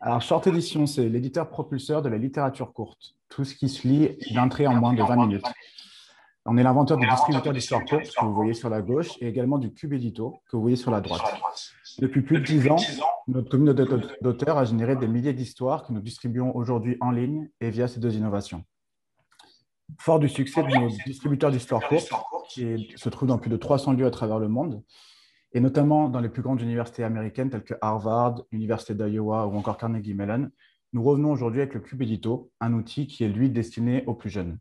Alors, Short Edition, c'est l'éditeur propulseur de la littérature courte, tout ce qui se lit d'un trait en moins de 20 minutes. On est l'inventeur du distributeur d'histoire courte que vous voyez sur la gauche et également du Cube Édito que vous voyez sur la droite. Depuis plus de 10 ans, notre communauté d'auteurs a généré des milliers d'histoires que nous distribuons aujourd'hui en ligne et via ces deux innovations. Fort du succès de nos distributeurs d'histoire courte, qui se trouvent dans plus de 300 lieux à travers le monde, et notamment dans les plus grandes universités américaines telles que Harvard, l'Université d'Iowa ou encore Carnegie Mellon, nous revenons aujourd'hui avec le Cube Édito, un outil qui est, lui, destiné aux plus jeunes.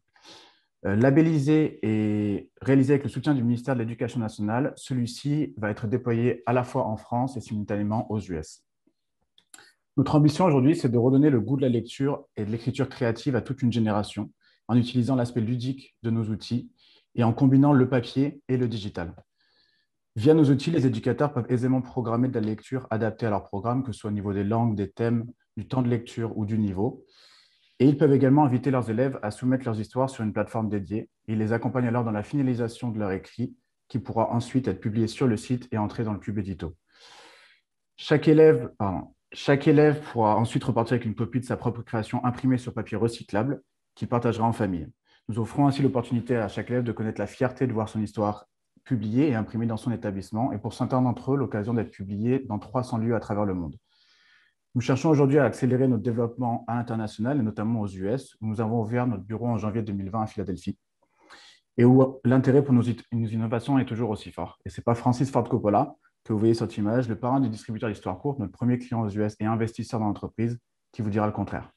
Labellisé et réalisé avec le soutien du ministère de l'Éducation nationale, celui-ci va être déployé à la fois en France et simultanément aux US. Notre ambition aujourd'hui, c'est de redonner le goût de la lecture et de l'écriture créative à toute une génération en utilisant l'aspect ludique de nos outils et en combinant le papier et le digital. Via nos outils, les éducateurs peuvent aisément programmer de la lecture adaptée à leur programme, que ce soit au niveau des langues, des thèmes, du temps de lecture ou du niveau. Et ils peuvent également inviter leurs élèves à soumettre leurs histoires sur une plateforme dédiée. Ils les accompagnent alors dans la finalisation de leur écrit, qui pourra ensuite être publié sur le site et entrer dans le Cube Édito. Chaque élève pourra ensuite repartir avec une copie de sa propre création imprimée sur papier recyclable qu'il partagera en famille. Nous offrons ainsi l'opportunité à chaque élève de connaître la fierté de voir son histoire publiée et imprimée dans son établissement, et pour certains d'entre eux, l'occasion d'être publiée dans 300 lieux à travers le monde. Nous cherchons aujourd'hui à accélérer notre développement à l'international, et notamment aux US, où nous avons ouvert notre bureau en janvier 2020 à Philadelphie, et où l'intérêt pour nos innovations est toujours aussi fort. Et ce n'est pas Francis Ford Coppola, que vous voyez sur cette image, le parrain du distributeur d'histoire courte, notre premier client aux US et investisseur dans l'entreprise, qui vous dira le contraire.